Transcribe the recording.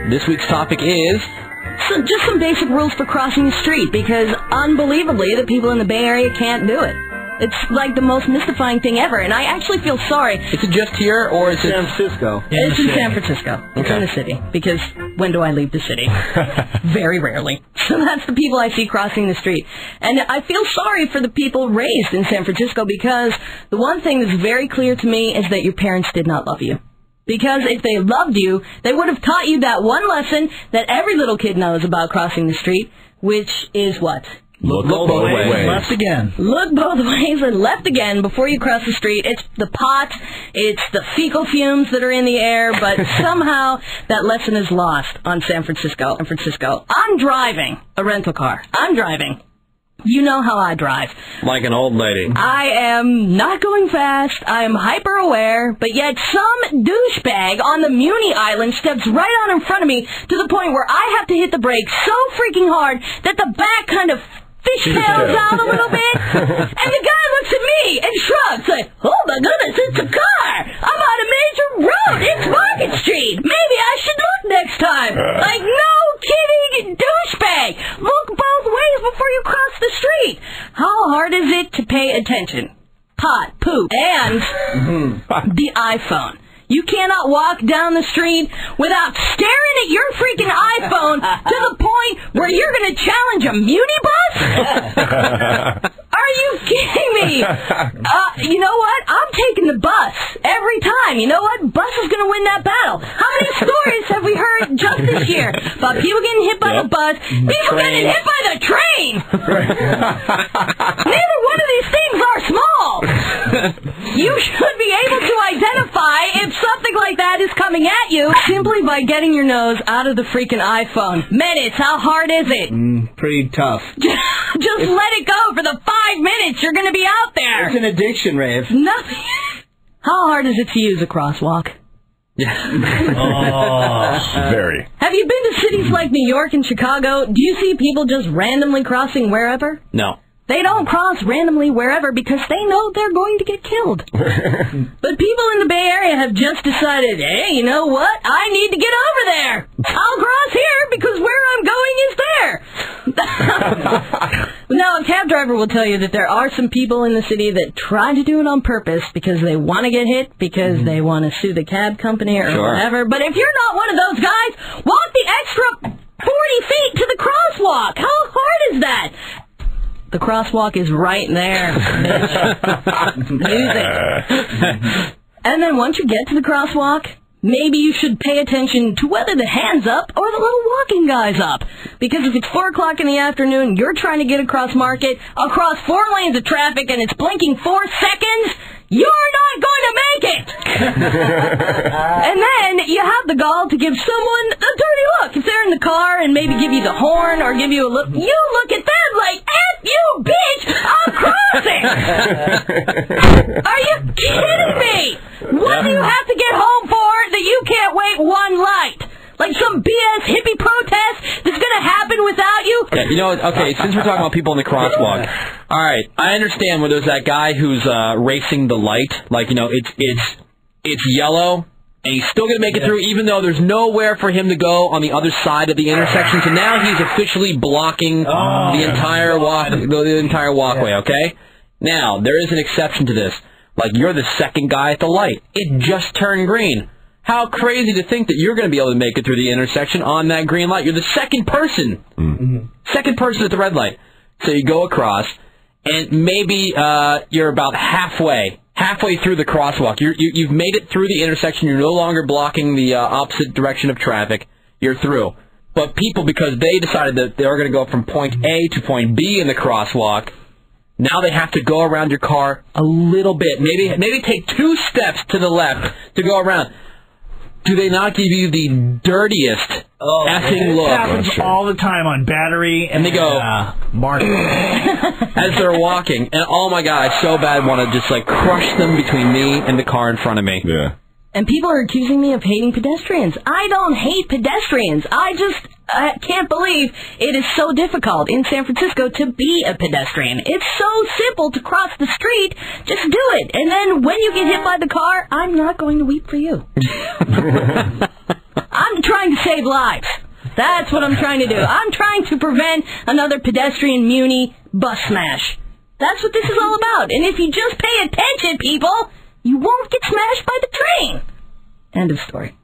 This week's topic is... So just some basic rules for crossing the street, because unbelievably, the people in the Bay Area can't do it. It's like the most mystifying thing ever, and I actually feel sorry. Is it just here, or is it... San Francisco? It's in San Francisco. It's in the city, because when do I leave the city? Very rarely. So that's the people I see crossing the street. And I feel sorry for the people raised in San Francisco, because the one thing that's very clear to me is that your parents did not love you. Because if they loved you, they would have taught you that one lesson that every little kid knows about crossing the street, which is what? Look both ways. Left again. Look both ways and left again before you cross the street. It's the pot, it's the fecal fumes that are in the air, but somehow that lesson is lost on San Francisco. I'm driving a rental car. I'm driving. You know how I drive. Like an old lady. I am not going fast. I am hyper-aware, but yet some douchebag on the Muni Island steps right on in front of me to the point where I have to hit the brakes so freaking hard that the back kind of fishtails out a little bit. And the guy looks at me and shrugs like, oh my goodness, it's a car. I'm on a major road. It's Market Street. Maybe I should look next time. Like, no kidding, douchebag. Look both ways before you cross the street. How hard is it to pay attention? Pot, poop, and the iPhone. You cannot walk down the street without staring at your freaking iPhone to the point where you're going to challenge a Muni bus? Are you kidding me? You know what? I'm taking the bus every time. You know what? Bus is going to win that battle. How many stories have we heard just this year about people getting hit by the bus, people getting hit by the train? Neither one of these things are small. You should be able to identify if something like that is coming at you simply by getting your nose out of the freaking iPhone. Minutes, how hard is it? Pretty tough. Just let it go for the 5 minutes you're going to be out there. It's an addiction, Rave. Nothing. How hard is it to use a crosswalk? Very. Have you been to cities like New York and Chicago? Do you see people just randomly crossing wherever? No. They don't cross randomly wherever because they know they're going to get killed. But people in the Bay Area have just decided, hey, you know what? I need to get over there. I'll cross here because where I'm going is there. Now, a cab driver will tell you that there are some people in the city that try to do it on purpose because they want to get hit, because they want to sue the cab company or whatever. But if you're not one of those guys, walk the extra 40 feet to the crosswalk. How hard is that? The crosswalk is right there, bitch. Use it. And then once you get to the crosswalk, maybe you should pay attention to whether the hand's up or the little walking guy's up. Because if it's 4 o'clock in the afternoon, you're trying to get across Market, across 4 lanes of traffic, and it's blinking 4 seconds, you're not going to make it! And then you have the gall to give someone a dirty look. If they're in the car and maybe give you the horn or give you a look, you look at them like, F you, bitch! I'm crossing! Are you kidding me? What do you have to get home for that you can't wait one light? Like some BS hippie protest that's going to happen without you? Yeah, you know, okay, since we're talking about people in the crosswalk, all right, I understand where there's that guy who's racing the light. Like, you know, it's yellow, and he's still going to make it through, even though there's nowhere for him to go on the other side of the intersection. So now he's officially blocking the entire walkway, okay? Now, there is an exception to this. Like, you're the second guy at the light. It just turned green. How crazy to think that you're going to be able to make it through the intersection on that green light. You're the second person. Second person at the red light. So you go across, and maybe you're about halfway through the crosswalk. You've made it through the intersection. You're no longer blocking the opposite direction of traffic. You're through. But people, because they decided that they were going to go from point A to point B in the crosswalk, now they have to go around your car a little bit. Maybe take 2 steps to the left to go around. Do they not give you the dirtiest effing look? It happens all the time on Battery. And they go, Mark. as they're walking. And oh my God, I so bad want to just like crush them between me and the car in front of me. Yeah. And people are accusing me of hating pedestrians. I don't hate pedestrians. I can't believe it is so difficult in San Francisco to be a pedestrian. It's so simple to cross the street. Just do it. And then when you get hit by the car, I'm not going to weep for you. I'm trying trying to save lives. That's what I'm trying to do. I'm trying to prevent another pedestrian muni bus smash. That's what this is all about. And if you just pay attention, people, you won't get smashed by the train. End of story.